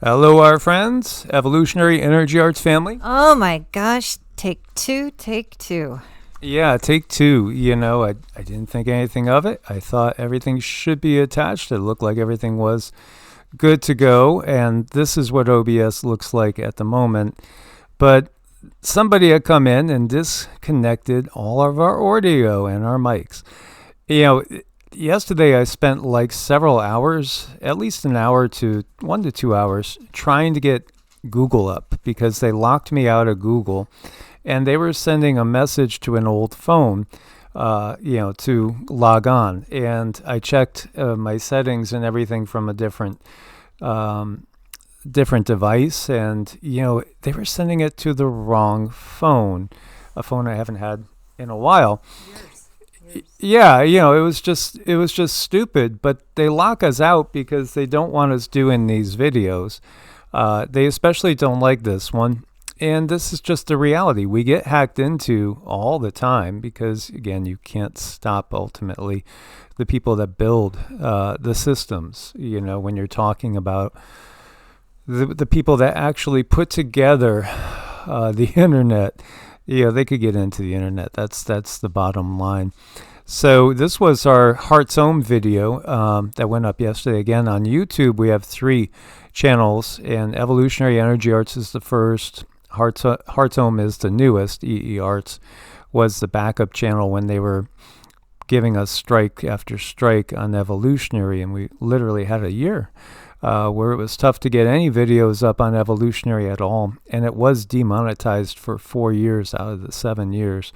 Hello, our friends, Evolutionary Energy Arts family. Oh my gosh, take two, take two. Yeah, take two. I didn't think anything of it. I thought everything should be attached. It looked like everything was good to go. And this is what OBS looks like at the moment. But somebody had come in and disconnected all of our audio and our mics. Yesterday I spent like several hours, at least an hour to 1 to 2 hours, trying to get Google up because they locked me out of Google, and they were sending a message to an old phone, to log on. And I checked my settings and everything from a different device, and they were sending it to the wrong phone, a phone I haven't had in a while. Yeah, it was just stupid, but they lock us out because they don't want us doing these videos. They especially don't like this one. And this is just the reality. We get hacked into all the time because, again, you can't stop ultimately the people that build the systems, when you're talking about the people that actually put together the internet. They could get into the internet. That's the bottom line. So this was our Heart's Home video that went up yesterday. Again, on YouTube, we have 3 channels, and Evolutionary Energy Arts is the first. Heart's Home is the newest. EE Arts was the backup channel when they were giving us strike after strike on Evolutionary, and we literally had a year where it was tough to get any videos up on Evolutionary at all, and it was demonetized for 4 years out of the 7 years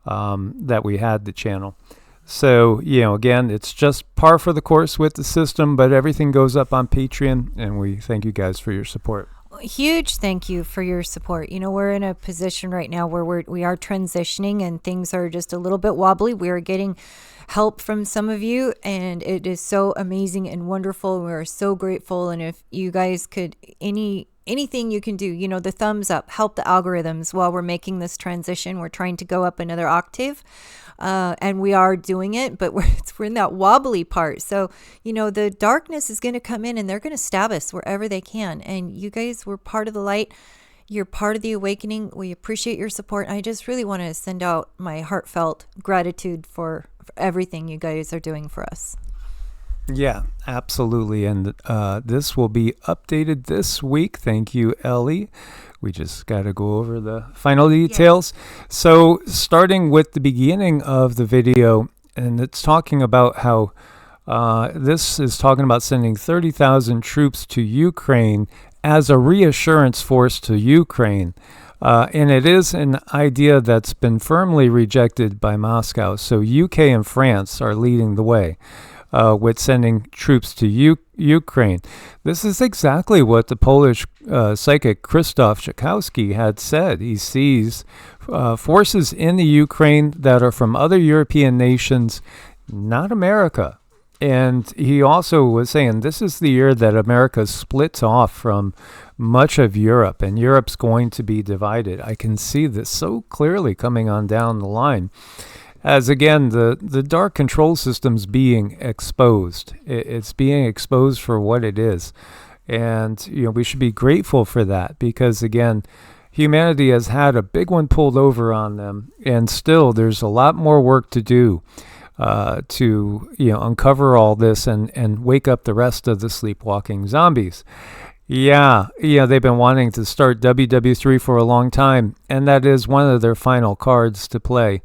that we had the channel. So, again, it's just par for the course with the system, but everything goes up on Patreon, and we thank you guys for your support. Huge thank you for your support. We're in a position right now where we are transitioning and things are just a little bit wobbly. We are getting help from some of you, and it is so amazing and wonderful. We're so grateful. And if you guys could, anything you can do, the thumbs up, help the algorithms while we're making this transition. We're trying to go up another octave. And we are doing it, but we're in that wobbly part. So, the darkness is going to come in and they're going to stab us wherever they can. And you guys were part of the light. You're part of the awakening. We appreciate your support. I just really want to send out my heartfelt gratitude for everything you guys are doing for us. Yeah, absolutely. And this will be updated this week. Thank you, Ellie. We just got to go over the final details. Yeah. So starting with the beginning of the video, and it's talking about how this is talking about sending 30,000 troops to Ukraine as a reassurance force to Ukraine. And it is an idea that's been firmly rejected by Moscow. So UK and France are leading the way with sending troops to Ukraine. This is exactly what the Polish psychic Krzysztof Czakowski had said. He sees forces in the Ukraine that are from other European nations, not America. And he also was saying this is the year that America splits off from much of Europe, and Europe's going to be divided. I can see this so clearly coming on down the line. As again, the dark control system's being exposed. It's being exposed for what it is. And, we should be grateful for that because, again, humanity has had a big one pulled over on them. And still, there's a lot more work to do to, uncover all this and wake up the rest of the sleepwalking zombies. Yeah, they've been wanting to start WW3 for a long time. And that is one of their final cards to play.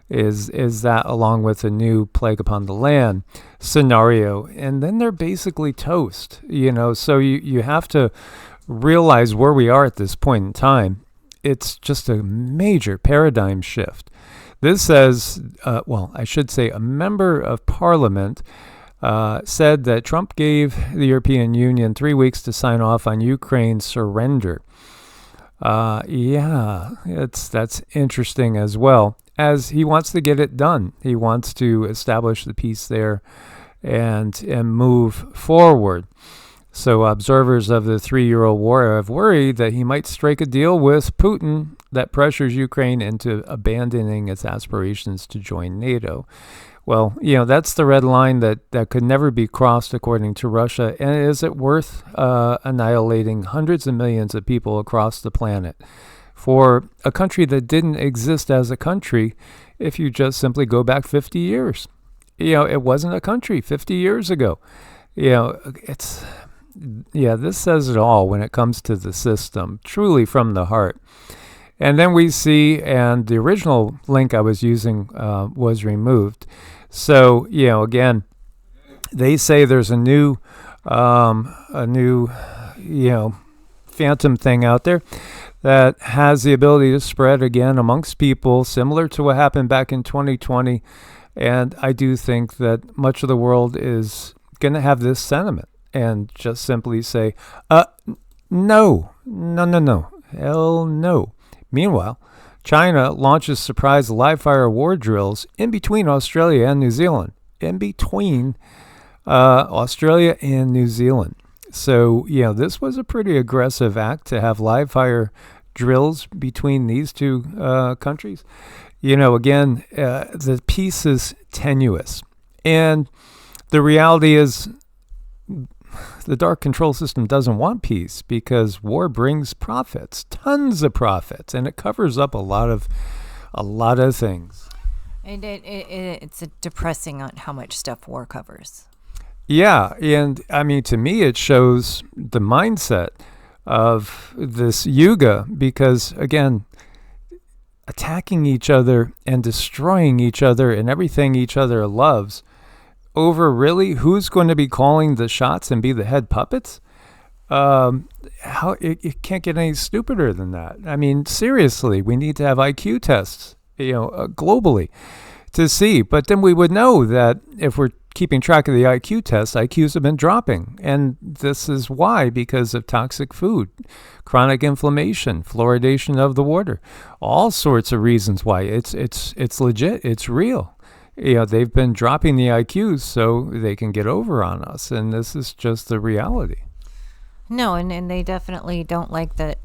Is that along with a new Plague Upon the Land scenario. And then they're basically toast, so you have to realize where we are at this point in time. It's just a major paradigm shift. This says, I should say a member of parliament said that Trump gave the European Union 3 weeks to sign off on Ukraine's surrender. That's interesting as well, as he wants to get it done. He wants to establish the peace there and move forward. So observers of the 3-year-old war have worried that he might strike a deal with Putin that pressures Ukraine into abandoning its aspirations to join NATO, Well, that's the red line that could never be crossed according to Russia. And is it worth annihilating hundreds of millions of people across the planet for a country that didn't exist as a country if you just simply go back 50 years? It wasn't a country 50 years ago. This says it all when it comes to the system, truly from the heart. And then we see, and the original link I was using was removed. So, again, they say there's a new, phantom thing out there that has the ability to spread again amongst people, similar to what happened back in 2020. And I do think that much of the world is going to have this sentiment and just simply say, no, hell no. Meanwhile, China launches surprise live-fire war drills in between Australia and New Zealand. So, this was a pretty aggressive act to have live-fire drills between these two countries. Again, the peace is tenuous. And the reality is the dark control system doesn't want peace because war brings profits, tons of profits, and it covers up a lot of things. And it's depressing on how much stuff war covers. Yeah, and I mean, to me, it shows the mindset of this Yuga because, again, attacking each other and destroying each other and everything each other loves over really who's going to be calling the shots and be the head puppets. It can't get any stupider than that. I mean, seriously, we need to have IQ tests, globally to see. But then we would know that if we're keeping track of the IQ tests, IQs have been dropping. And this is why, because of toxic food, chronic inflammation, fluoridation of the water, all sorts of reasons why. It's legit. It's real. They've been dropping the IQs so they can get over on us. And this is just the reality. No, and they definitely don't like that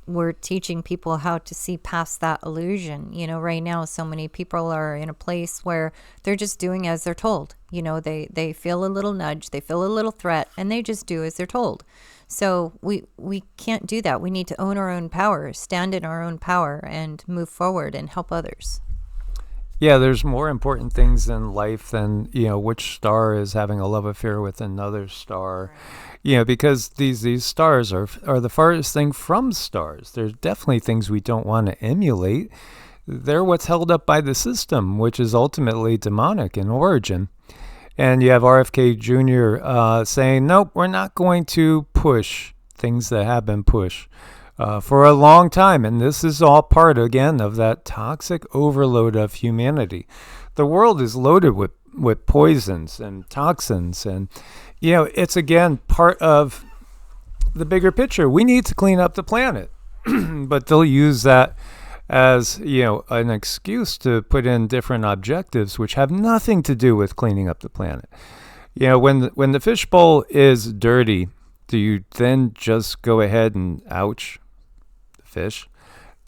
we're teaching people how to see past that illusion. Right now, so many people are in a place where they're just doing as they're told. They feel a little nudge, they feel a little threat, and they just do as they're told. So we can't do that. We need to own our own power, stand in our own power, and move forward and help others. Yeah, there's more important things in life than, which star is having a love affair with another star. Because these stars are the farthest thing from stars. There's definitely things we don't want to emulate. They're what's held up by the system, which is ultimately demonic in origin. And you have RFK Jr. Saying, nope, we're not going to push things that have been pushed for a long time. And this is all part, again, of that toxic overload of humanity. The world is loaded with poisons and toxins. And, it's, again, part of the bigger picture. We need to clean up the planet. But they'll use that as, an excuse to put in different objectives, which have nothing to do with cleaning up the planet. When the fishbowl is dirty, do you then just go ahead and ouch the fish?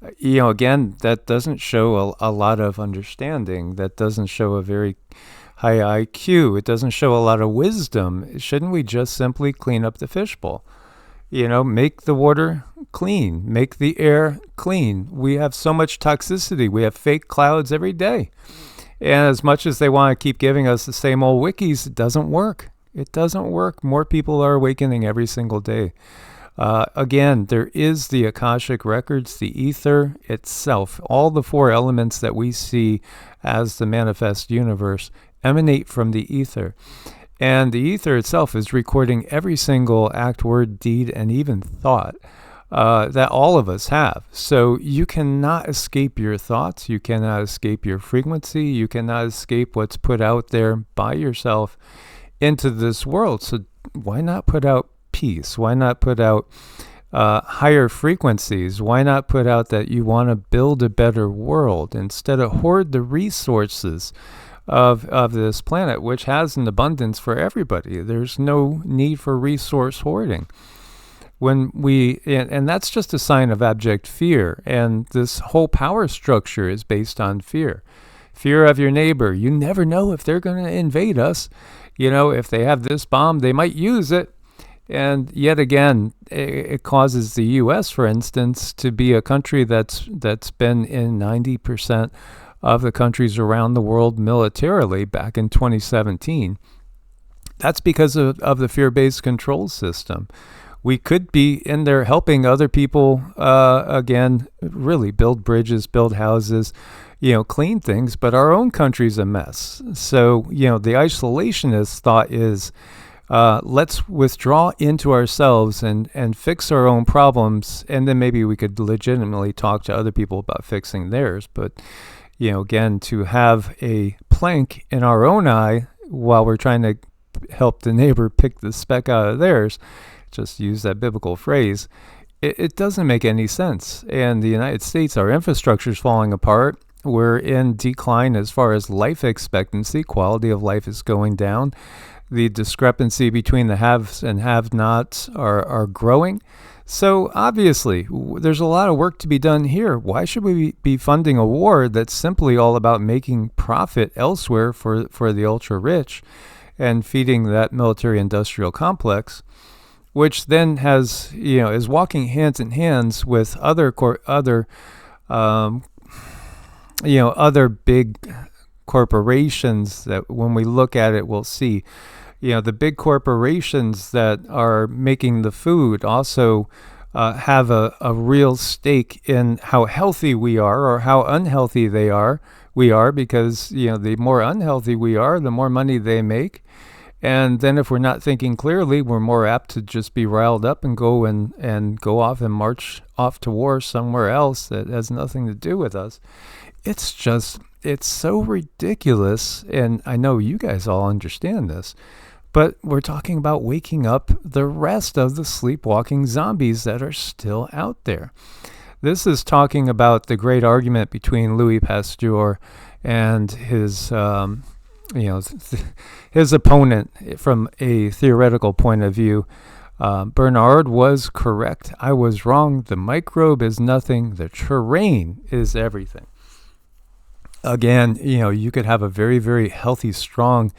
Again, that doesn't show a lot of understanding. That doesn't show a very high IQ. It doesn't show a lot of wisdom. Shouldn't we just simply clean up the fishbowl? Make the water clean, make the air clean. We have so much toxicity. We have fake clouds every day. And as much as they want to keep giving us the same old wikis, it doesn't work. It doesn't work. More people are awakening every single day. Again, there is the Akashic records, the ether itself. All the four elements that we see as the manifest universe emanate from the ether. And the ether itself is recording every single act, word, deed, and even thought that all of us have. So you cannot escape your thoughts. You cannot escape your frequency. You cannot escape what's put out there by yourself into this world. So why not put out peace? Why not put out higher frequencies? Why not put out that you want to build a better world instead of hoard the resources of this planet, which has an abundance for everybody? There's no need for resource hoarding. And that's just a sign of abject fear. And this whole power structure is based on fear. Fear of your neighbor. You never know if they're going to invade us. If they have this bomb, they might use it. And yet again, it causes the U.S., for instance, to be a country that's been in 90% of the countries around the world militarily back in 2017. That's because of the fear-based control system. We could be in there helping other people, again, really build bridges, build houses, clean things, but our own country's a mess. So, the isolationist thought is, let's withdraw into ourselves and fix our own problems, and then maybe we could legitimately talk to other people about fixing theirs. But, again, to have a plank in our own eye while we're trying to help the neighbor pick the speck out of theirs, just use that biblical phrase, it doesn't make any sense. And the United States, our infrastructure is falling apart. We're in decline as far as life expectancy. Quality of life is going down. The discrepancy between the haves and have-nots are growing. So obviously, there's a lot of work to be done here. Why should we be funding a war that's simply all about making profit elsewhere for the ultra-rich and feeding that military-industrial complex, which then has, is walking hands in hands with other big corporations that when we look at it, we'll see, the big corporations that are making the food also have a real stake in how healthy we are or how unhealthy we are, because, the more unhealthy we are, the more money they make. And then if we're not thinking clearly, we're more apt to just be riled up and go off and march off to war somewhere else that has nothing to do with us. It's so ridiculous. And I know you guys all understand this, but we're talking about waking up the rest of the sleepwalking zombies that are still out there. This is talking about the great argument between Louis Pasteur and his opponent from a theoretical point of view. Bernard was correct. I was wrong. The microbe is nothing. The terrain is everything. Again, you could have a very, very healthy, strong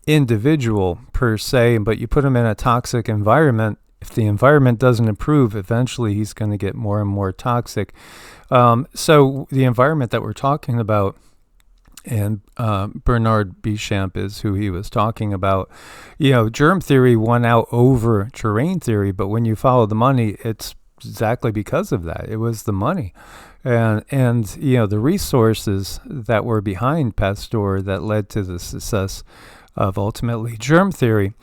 individual per se, but you put him in a toxic environment. If the environment doesn't improve, eventually he's going to get more and more toxic. So the environment that we're talking about, and Bernard Béchamp is who he was talking about. Germ theory won out over terrain theory, but when you follow the money, it's exactly because of that. It was the money. And the resources that were behind Pasteur that led to the success of ultimately germ theory.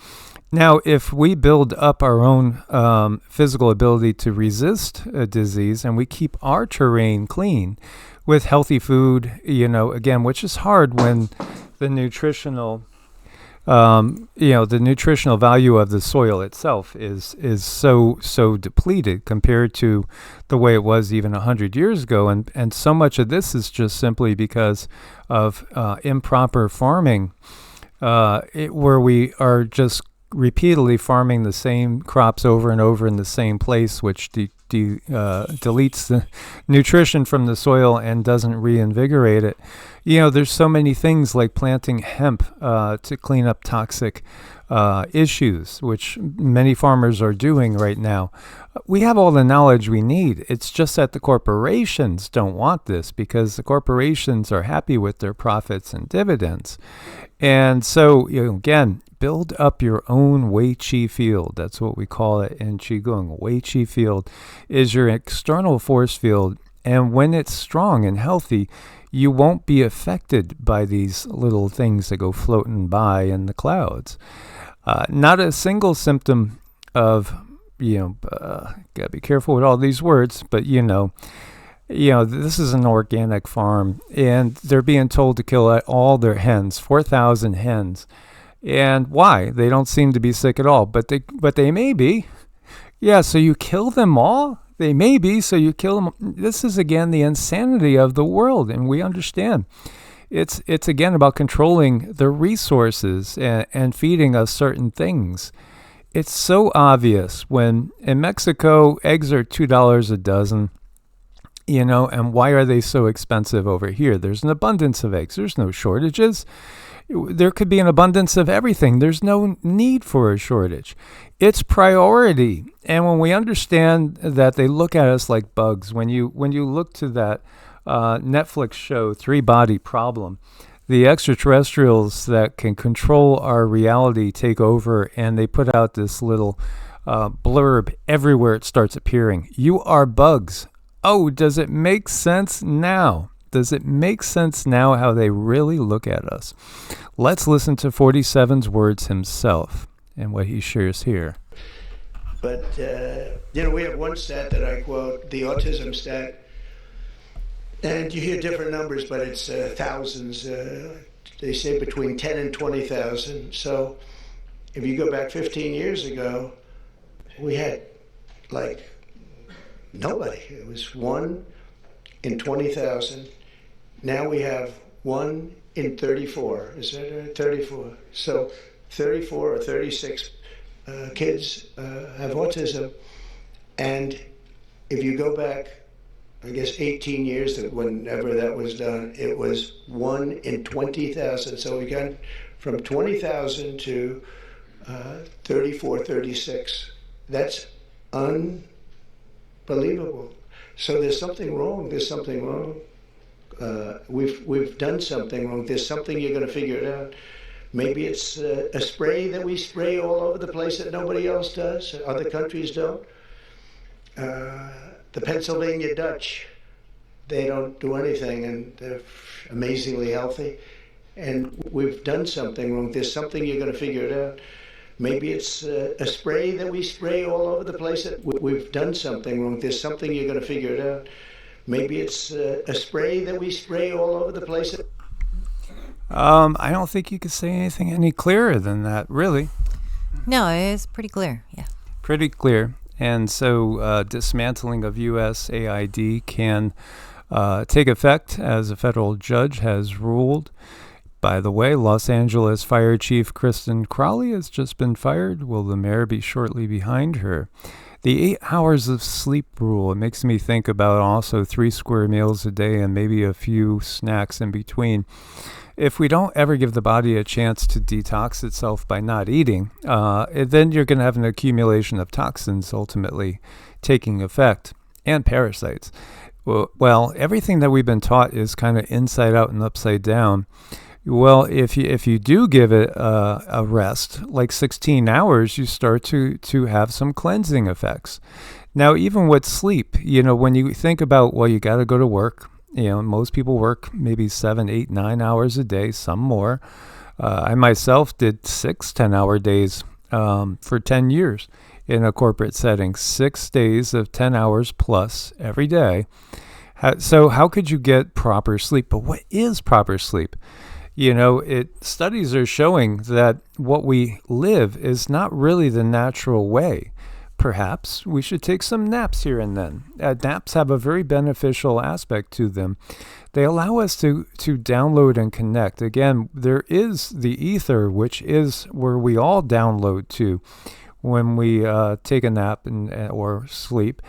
Now, if we build up our own physical ability to resist a disease and we keep our terrain clean with healthy food, again, which is hard when the nutritional value of the soil itself is so depleted compared to the way it was even 100 years ago. And so much of this is just simply because of improper farming, where we are just repeatedly farming the same crops over and over in the same place, which deletes the nutrition from the soil and doesn't reinvigorate it. There's so many things like planting hemp to clean up toxic issues, which many farmers are doing right now. We have all the knowledge we need. It's just that the corporations don't want this because the corporations are happy with their profits and dividends. And so, again, build up your own Wei Qi field. That's what we call it in Qigong. Wei Qi field is your external force field. And when it's strong and healthy, you won't be affected by these little things that go floating by in the clouds. Not a single symptom of, gotta be careful with all these words, but this is an organic farm and they're being told to kill all their hens, 4,000 hens. And why? They don't seem to be sick at all, but they may be. Yeah, so you kill them all? They may be, so you kill them. This is, again, the insanity of the world, and we understand. It's again, about controlling the resources and feeding us certain things. It's so obvious when, in Mexico, eggs are $2 a dozen. And why are they so expensive over here? There's an abundance of eggs. There's no shortages. There could be an abundance of everything. There's no need for a shortage. It's priority. And when we understand that they look at us like bugs, when you look to that Netflix show, Three Body Problem, the extraterrestrials that can control our reality take over, and they put out this little blurb everywhere it starts appearing. You are bugs. Oh, does it make sense now? Does it make sense now how they really look at us? Let's listen to 47's words himself and what he shares here. But, we have one stat that I quote, the autism stat, and you hear different numbers, but it's thousands. They say between 10 and 20,000. So if you go back 15 years ago, we had nobody. It was 1 in 20,000. Now we have 1 in 34. Is that right? 34. So 34 or 36 kids have autism. And if you go back, I guess 18 years, that whenever that was done, it was 1 in 20,000. So we got from 20,000 to 34, 36. That's unbelievable. So there's something wrong. There's something wrong. We've done something wrong. There's something, you're going to figure it out. Maybe it's a spray that we spray all over the place that nobody else does. Other countries don't. The Pennsylvania Dutch, they don't do anything, and they're amazingly healthy. And we've done something wrong. There's something, you're going to figure it out. Maybe it's a spray that we spray all over the place that we've done something wrong. There's something, you're going to figure it out. Maybe it's a spray that we spray all over the place. I don't think you could say anything any clearer than that, really. No, it's pretty clear. Yeah. Pretty clear. And so dismantling of USAID can take effect, as a federal judge has ruled. By the way, Los Angeles Fire Chief Kristen Crowley has just been fired. Will the mayor be shortly behind her? The 8 hours of sleep rule, it makes me think about also 3 square meals a day and maybe a few snacks in between. If we don't ever give the body a chance to detox itself by not eating, then you're going to have an accumulation of toxins ultimately taking effect, and parasites. Well, everything that we've been taught is kind of inside out and upside down. Well, if you do give it a rest, like 16 hours, you start to have some cleansing effects. Now, even with sleep, when you think about, well, you got to go to work. Most people work maybe 7, 8, 9 hours a day, some more. I myself did 6 10-hour days for 10 years in a corporate setting, 6 days of 10 hours plus every day. So how could you get proper sleep? But what is proper sleep? Studies are showing that what we live is not really the natural way. Perhaps we should take some naps here and then. Naps have a very beneficial aspect to them. They allow us to download and connect. Again, there is the ether, which is where we all download to when we take a nap or sleep.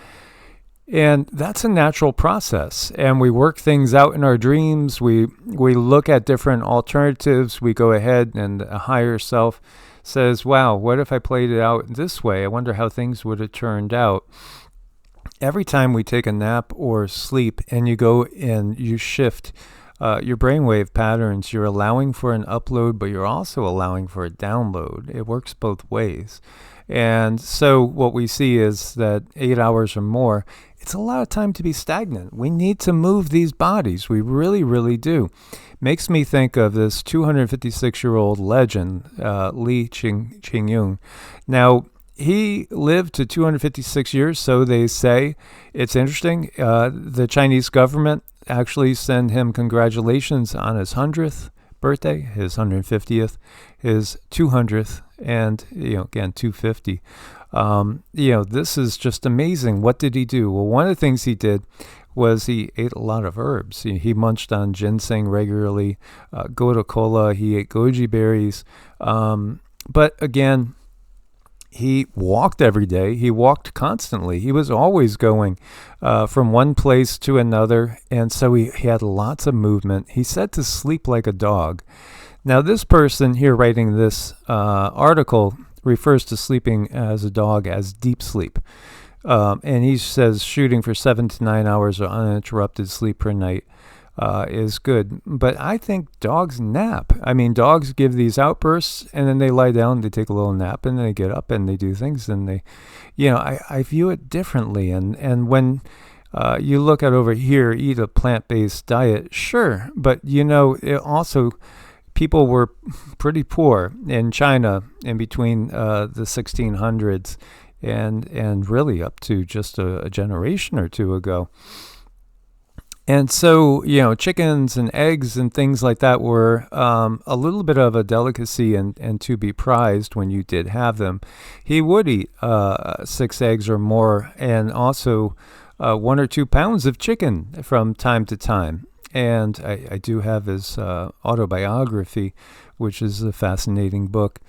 And that's a natural process. And we work things out in our dreams. We look at different alternatives. We go ahead, and a higher self says, wow, what if I played it out this way? I wonder how things would have turned out. Every time we take a nap or sleep and you go and you shift your brainwave patterns, you're allowing for an upload, but you're also allowing for a download. It works both ways. And so what we see is that 8 hours or more, it's a lot of time to be stagnant. We need to move these bodies. We really, really do. Makes me think of this 256-year-old legend, Li Qingyun. Now, he lived to 256 years, so they say. It's interesting. The Chinese government actually sent him congratulations on his 100th birthday, his 150th, his 200th, and again 250. This is just amazing. What did he do? Well, one of the things he did was he ate a lot of herbs. He munched on ginseng regularly, gotu kola. He ate goji berries. But again, he walked every day. He walked constantly. He was always going from one place to another. And so he had lots of movement. He said to sleep like a dog. Now, this person here writing this article refers to sleeping as a dog as deep sleep. And he says shooting for 7 to 9 hours of uninterrupted sleep per night is good. But I think dogs nap. I mean, dogs give these outbursts and then they lie down, they take a little nap, and then they get up and they do things. And they, I view it differently. And when you look at over here, eat a plant-based diet, sure. But, it also, people were pretty poor in China in between the 1600s and really up to just a generation or two ago. And so, chickens and eggs and things like that were a little bit of a delicacy and to be prized when you did have them. He would eat 6 eggs or more, and also 1 or 2 pounds of chicken from time to time. And I do have his autobiography, which is a fascinating book.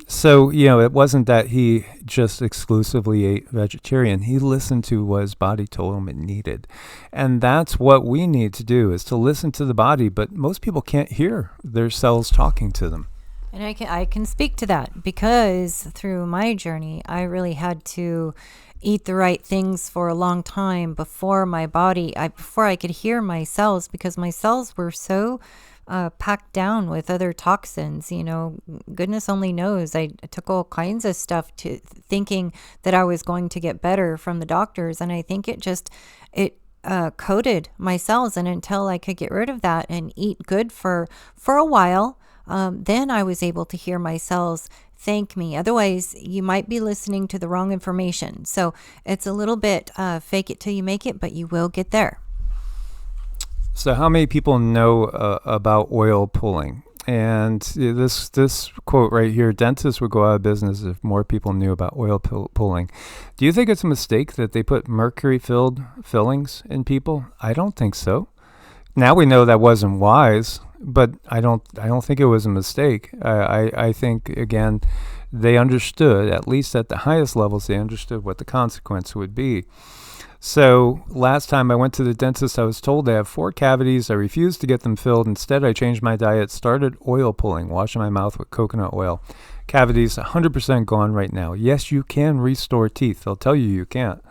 So, it wasn't that he just exclusively ate vegetarian. He listened to what his body told him it needed. And that's what we need to do, is to listen to the body. But most people can't hear their cells talking to them. And I can speak to that because through my journey, I really had to eat the right things for a long time before before I could hear my cells, because my cells were so packed down with other toxins. Goodness only knows. I took all kinds of stuff thinking that I was going to get better from the doctors, and I think it coated my cells. And until I could get rid of that and eat good for a while, then I was able to hear my cells thank me. Otherwise, you might be listening to the wrong information. So it's a little bit fake it till you make it, but you will get there. So how many people know about oil pulling? And this quote right here, dentists would go out of business if more people knew about oil pulling. Do you think it's a mistake that they put mercury-filled fillings in people? I don't think so. Now we know that wasn't wise, but I don't think it was a mistake. I think, again, they understood, at least at the highest levels, they understood what the consequence would be. So last time I went to the dentist, I was told I have 4 cavities. I refused to get them filled. Instead, I changed my diet, started oil pulling, washing my mouth with coconut oil. Cavities 100% gone right now. Yes, you can restore teeth. They'll tell you can't.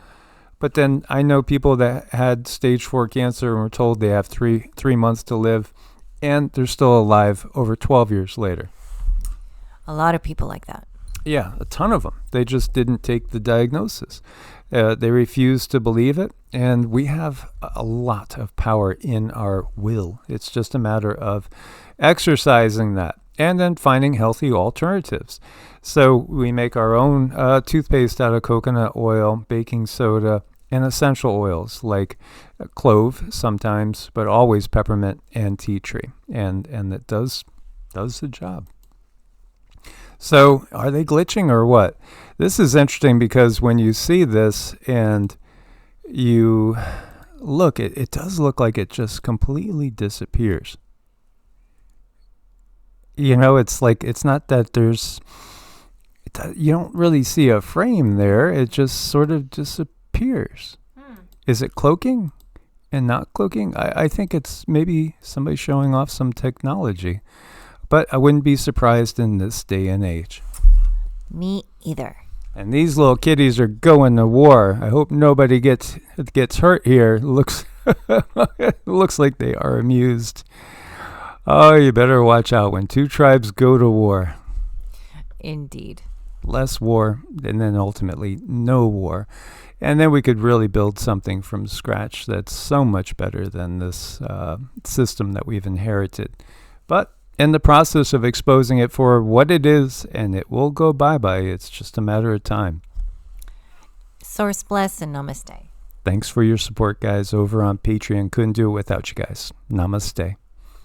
But then I know people that had stage 4 cancer and were told they have three months to live, and they're still alive over 12 years later. A lot of people like that. Yeah, a ton of them. They just didn't take the diagnosis. They refused to believe it, and we have a lot of power in our will. It's just a matter of exercising that and then finding healthy alternatives. So we make our own toothpaste out of coconut oil, baking soda, and essential oils like clove sometimes, but always peppermint and tea tree, and it does the job. So are they glitching or what? This is interesting because when you see this and you look, it does look like it just completely disappears. It's like, it's not that you don't really see a frame there. It just sort of disappears. Is it cloaking and not cloaking? I think it's maybe somebody showing off some technology. But I wouldn't be surprised in this day and age. Me either. And these little kitties are going to war. I hope nobody gets hurt here. It looks like they are amused. Oh, you better watch out when 2 tribes go to war. Indeed. Less war, and then ultimately no war. And then we could really build something from scratch that's so much better than this system that we've inherited. But in the process of exposing it for what it is, and it will go bye-bye. It's just a matter of time. Source bless and namaste. Thanks for your support, guys, over on Patreon. Couldn't do it without you guys. Namaste.